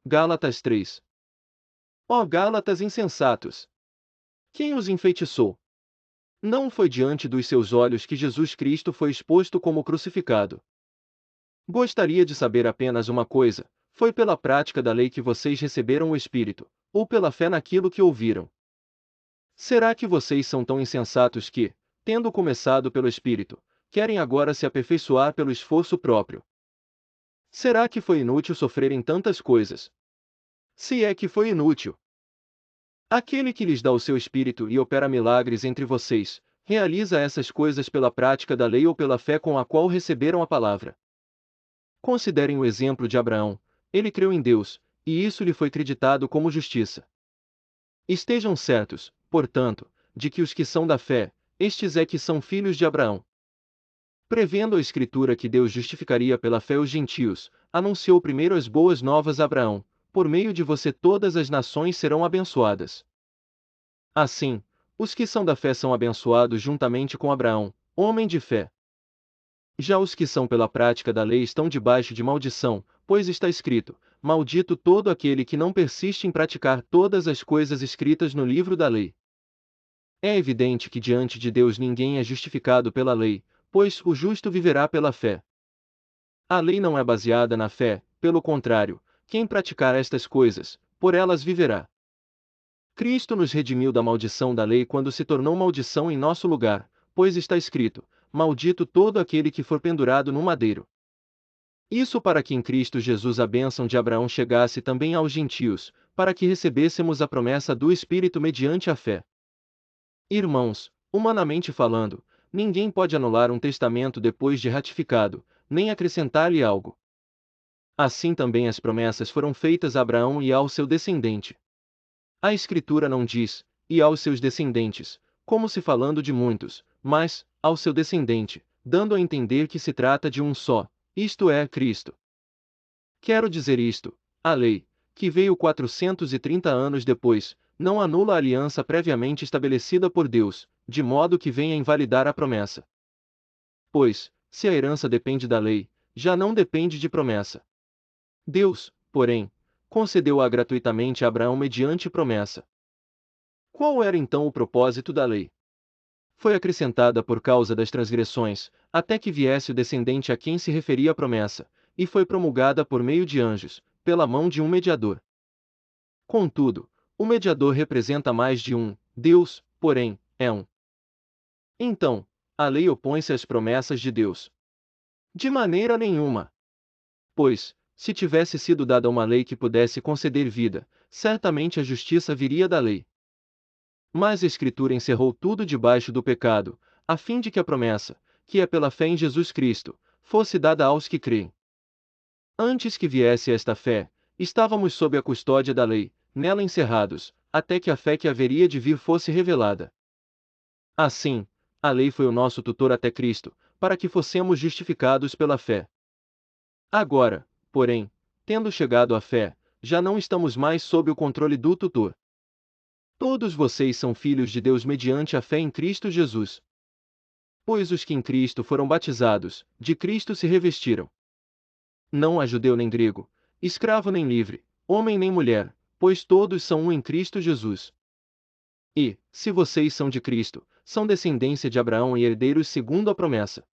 Gálatas 3. Ó Gálatas insensatos! Quem os enfeitiçou? Não foi diante dos seus olhos que Jesus Cristo foi exposto como crucificado. Gostaria de saber apenas uma coisa: foi pela prática da lei que vocês receberam o Espírito, ou pela fé naquilo que ouviram? Será que vocês são tão insensatos que, tendo começado pelo Espírito, querem agora se aperfeiçoar pelo esforço próprio? Será que foi inútil sofrerem tantas coisas? Se é que foi inútil. Aquele que lhes dá o seu Espírito e opera milagres entre vocês, realiza essas coisas pela prática da lei ou pela fé com a qual receberam a palavra. Considerem o exemplo de Abraão: ele creu em Deus, e isso lhe foi creditado como justiça. Estejam certos, portanto, de que os que são da fé, estes é que são filhos de Abraão. Prevendo a Escritura que Deus justificaria pela fé os gentios, anunciou primeiro as boas novas a Abraão: por meio de você todas as nações serão abençoadas. Assim, os que são da fé são abençoados juntamente com Abraão, homem de fé. Já os que são pela prática da lei estão debaixo de maldição, pois está escrito: maldito todo aquele que não persiste em praticar todas as coisas escritas no livro da lei. É evidente que diante de Deus ninguém é justificado pela lei, pois o justo viverá pela fé. A lei não é baseada na fé, pelo contrário, quem praticar estas coisas, por elas viverá. Cristo nos redimiu da maldição da lei quando se tornou maldição em nosso lugar, pois está escrito: maldito todo aquele que for pendurado no madeiro. Isso para que em Cristo Jesus a bênção de Abraão chegasse também aos gentios, para que recebêssemos a promessa do Espírito mediante a fé. Irmãos, humanamente falando, ninguém pode anular um testamento depois de ratificado, nem acrescentar-lhe algo. Assim também as promessas foram feitas a Abraão e ao seu descendente. A Escritura não diz, e aos seus descendentes, como se falando de muitos, mas, ao seu descendente, dando a entender que se trata de um só, isto é, Cristo. Quero dizer isto: a lei, que veio 430 anos depois, não anula a aliança previamente estabelecida por Deus, de modo que venha invalidar a promessa. Pois, se a herança depende da lei, já não depende de promessa. Deus, porém, concedeu-a gratuitamente a Abraão mediante promessa. Qual era então o propósito da lei? Foi acrescentada por causa das transgressões, até que viesse o descendente a quem se referia a promessa, e foi promulgada por meio de anjos, pela mão de um mediador. Contudo, o mediador representa mais de um, Deus, porém, é um. Então, a lei opõe-se às promessas de Deus? De maneira nenhuma. Pois, se tivesse sido dada uma lei que pudesse conceder vida, certamente a justiça viria da lei. Mas a Escritura encerrou tudo debaixo do pecado, a fim de que a promessa, que é pela fé em Jesus Cristo, fosse dada aos que creem. Antes que viesse esta fé, estávamos sob a custódia da lei, nela encerrados, até que a fé que haveria de vir fosse revelada. Assim, a lei foi o nosso tutor até Cristo, para que fossemos justificados pela fé. Agora, porém, tendo chegado à fé, já não estamos mais sob o controle do tutor. Todos vocês são filhos de Deus mediante a fé em Cristo Jesus. Pois os que em Cristo foram batizados, de Cristo se revestiram. Não há judeu nem grego, escravo nem livre, homem nem mulher, pois todos são um em Cristo Jesus. E, se vocês são de Cristo, são descendência de Abraão e herdeiros segundo a promessa.